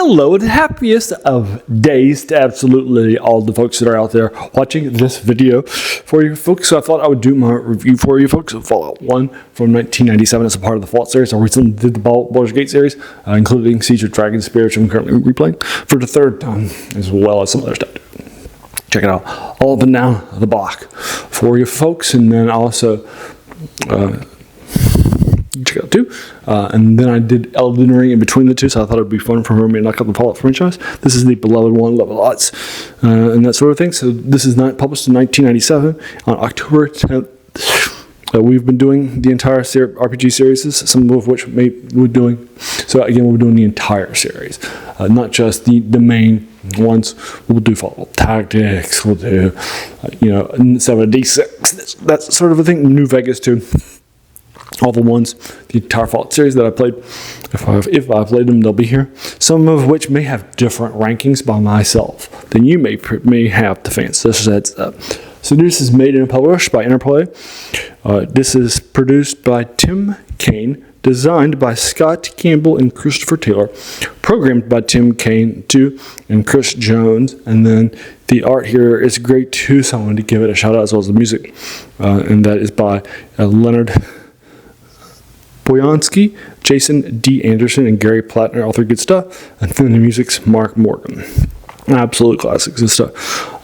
Hello, the happiest of days to absolutely all the folks that are out there watching this video for you folks. So I thought I would do my review for you folks of Fallout 1 from 1997 as a part of the Fallout series. I recently did the Baldur's Gate series, including Siege of Dragon Spirits, which I'm currently replaying for the third time, as well as some other stuff. Check it out, all up and down the block for you folks, and then also check out too. And then I did Elden Ring in between the two, so I thought it would be fun for me to knock out the Fallout franchise. This is the beloved one, Level Lots, and that sort of thing. So this is not published in 1997 on October 10th. We've been doing the entire RPG series, some of which we're doing. So again, we're doing the entire series, not just the main ones. We'll do Fallout Tactics. We'll do 7D6, that sort of a thing. New Vegas too. All the ones, the entire Fallout series that I played. If I played them, they'll be here. Some of which may have different rankings by myself than you may have to fans. So this is made and published by Interplay. This is produced by Tim Kaine, designed by Scott Campbell and Christopher Taylor, programmed by Tim Kaine too and Chris Jones, and then the art here is great too, so I wanted to give it a shout out, as well as the music, and that is by Leonard Boyansky, Jason D. Anderson, and Gary Plattner, all three good stuff. And then the music's Mark Morgan. Absolute classics and stuff.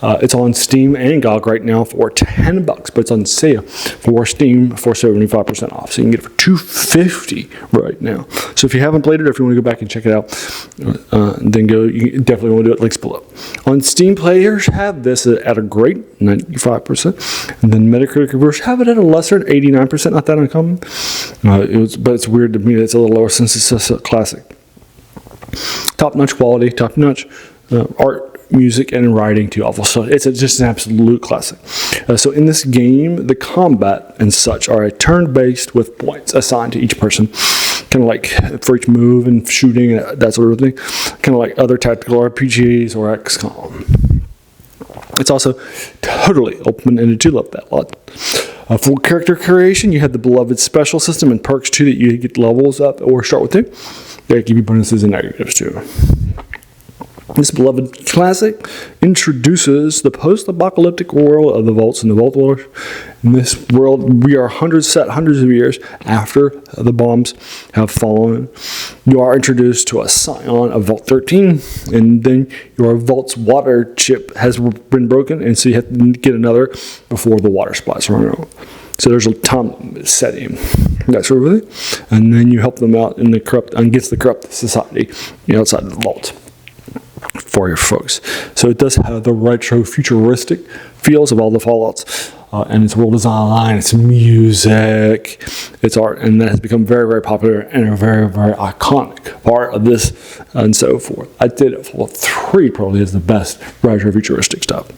It's on Steam and GOG right now for $10, but it's on sale for Steam for 75% off. So you can get it for $250 right now. So if you haven't played it, or if you want to go back and check it out, then go. You definitely want to do it. Links below. On Steam, players have this at a great 95%, and then Metacritic reviewers have it at a lesser 89%. Not that uncommon. But it's weird to me that it's a little lower since it's just a classic. Top-notch quality, top-notch art, music, and writing too. Awful. So it's just an absolute classic. So in this game, the combat and such are a turn-based with points assigned to each person, kind of like for each move and shooting and that sort of thing, kind of like other tactical RPGs or XCOM. It's also totally open-ended too. Love that a lot. For character creation, you have the beloved special system and perks too that you get levels up or start with too. They give you bonuses and negatives too. This beloved classic introduces the post-apocalyptic world of the Vaults and the Vault Dwellers. In this world, we are hundreds of years after the bombs have fallen. You are introduced to a scion of Vault 13, and then your Vault's water chip has been broken, and so you have to get another before the water supplies run out. So there's a time setting, that sort of thing, and then you help them out against the corrupt society outside the vault for your folks. So it does have the retro futuristic feels of all the Fallouts, and its world design, its music, its art, and that has become very, very popular and a very, very iconic part of this and so forth. I did it. Fallout 3 probably is the best retro futuristic stuff.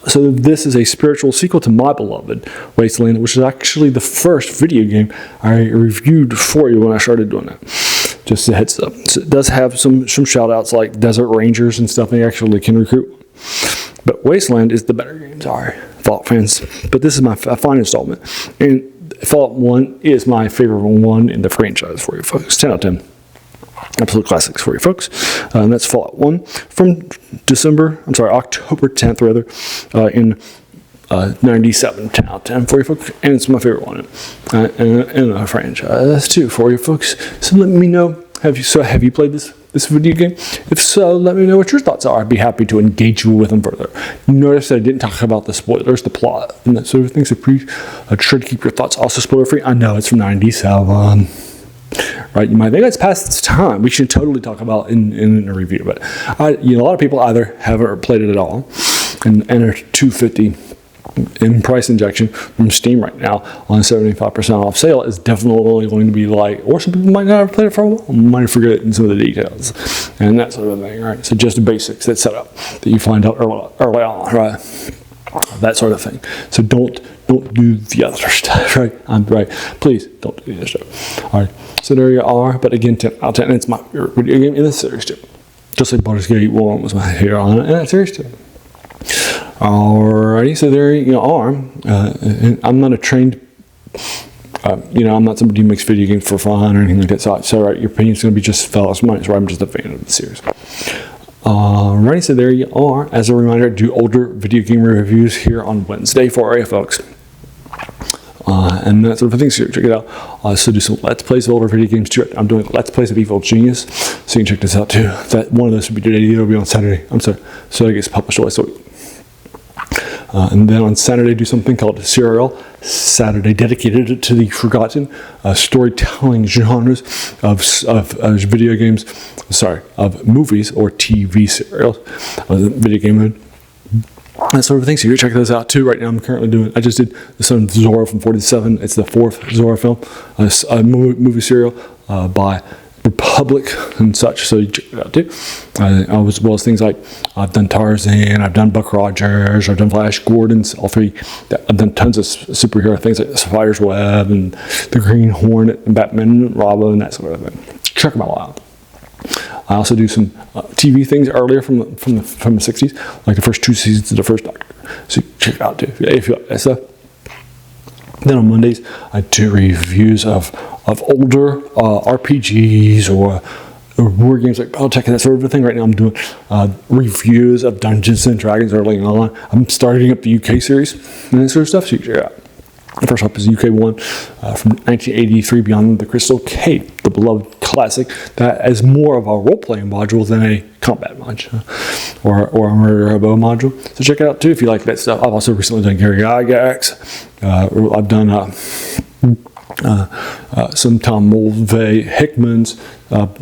So this is a spiritual sequel to my beloved Wasteland, which is actually the first video game I reviewed for you when I started doing that. Just a heads up. So it does have some shout outs like Desert Rangers and stuff they actually can recruit. But Wasteland is the better game. Sorry, Fallout fans. But this is my fine installment. And Fallout 1 is my favorite one in the franchise for you folks. 10 out of 10. Absolute classics for you folks. And that's Fallout 1 from October 10th rather, in 97, 10 out of 10 for you folks, and it's my favorite one in the franchise too for you folks. So let me know, have you played this video game? If so, let me know what your thoughts are. I'd be happy to engage you with them further. You notice that I didn't talk about the spoilers, the plot, and that sort of thing, so try to keep your thoughts also spoiler free. I know it's from 97. Right, you might think it's past its time. We should totally talk about in a review, but a lot of people either haven't played it at all and are $250 in price injection from Steam right now on 75% off sale is definitely going to be or some people might not have played it for a while, might forget in some of the details and that sort of thing. Right, so just the basics that set up that you find out early on, right? That sort of thing. So don't do the other stuff, right? Please don't do the other stuff. All right. So there you are. But again, 10 out of 10. It's my favorite video game in this series too. Just like Baldur's Gate 1 was my favorite on it in that series too. Alrighty. So there you are. And I'm not a trained I'm not somebody who makes video games for fun or anything like that. So right, your opinion's going to be just fellas mine. Right, I'm just a fan of the series. Alrighty, so there you are. As a reminder, I do older video game reviews here on Wednesday for you folks. And that sort of thing, so check it out. I also do some Let's Plays of older video games too. I'm doing Let's Plays of Evil Genius, so you can check this out too. That one of those will be today, it'll be on Saturday. I'm sorry, so it gets published twice a week. And then on Saturday, do something called Serial Saturday, dedicated to the forgotten storytelling genres of video games. Of movies or TV serials, video game mode. That sort of thing. So you check those out too. Right now, I just did some Zorro from 47. It's the fourth Zorro film, a movie serial by Republic and such. So you check it out too. As well as things like I've done Tarzan, I've done Buck Rogers, I've done Flash Gordon's, all three. I've done tons of superhero things like the Spider's Web and the Green Hornet and Batman and Robin and that sort of thing. Check them all out. I also do some TV things earlier from the 60s, like the first 2 seasons of the first Doctor. So check it out too if you like that stuff. Then on Mondays, I do reviews of older RPGs or war games like Battletech and that sort of thing. Right now I'm doing reviews of Dungeons and Dragons early on. I'm starting up the UK series and that sort of stuff, so you can check it out. The first up is UK one from 1983, Beyond the Crystal Cape, the beloved classic that is more of a role-playing module than a combat module or a murder hobo module. So check it out too if you like that stuff. I've also recently done Gary Gygax. I've done some Tom Mulvey Hickman's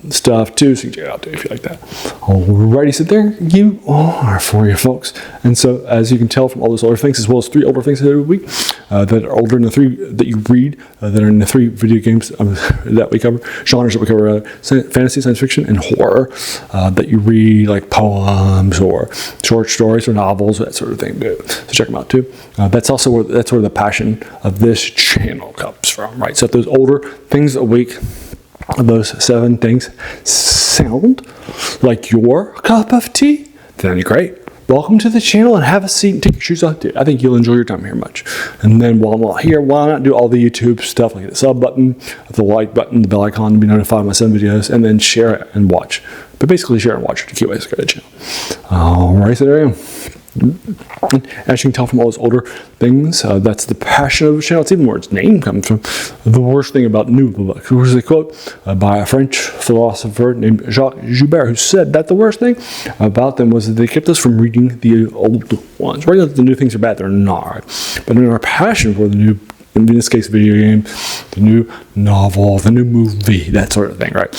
stuff too, so you can check it out too if you like that. Alrighty, so there you are for you folks. And so as you can tell from all those older things, as well as 3 older things every week that are older than the 3 that you read, that are in the 3 video games that we cover, genres that we cover, fantasy, science fiction, and horror, that you read, like poems or short stories or novels, that sort of thing too. So check them out too. That's where the passion of this channel comes from, right? So if those older things a week, those 7 things sound like your cup of tea, then great. Welcome to the channel and have a seat and take your shoes off. Dude, I think you'll enjoy your time here much. And then while I'm here, why not do all the YouTube stuff like the sub button, the like button, the bell icon to be notified when I send videos, and then share it and watch. But basically share and watch to keep ways to go to the channel. Alright, so there I am. As you can tell from all those older things, that's the passion of the channel. It's even where its name comes from. The worst thing about new books. There was a quote by a French philosopher named Jacques Joubert who said that the worst thing about them was that they kept us from reading the old ones. Right? The new things are bad, they're not. But in our passion for the new, in this case, video game, the new novel, the new movie, that sort of thing, right?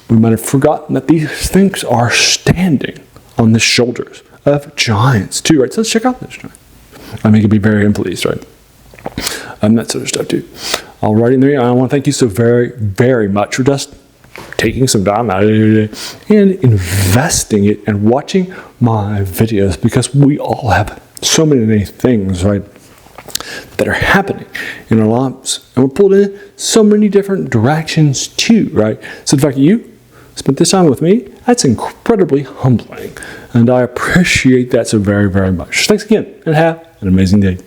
We might have forgotten that these things are standing on the shoulders of giants too, right? So let's check out this giant. I mean, you can be very unpleased, right? That sort of stuff too. Alrighty, and there I want to thank you so very, very much for just taking some time out of your day and investing it and watching my videos, because we all have so many things, right, that are happening in our lives, and we're pulled in so many different directions too, right? So the fact that you spent this time with me, that's incredibly humbling, and I appreciate that so very, very much. Thanks again, and have an amazing day.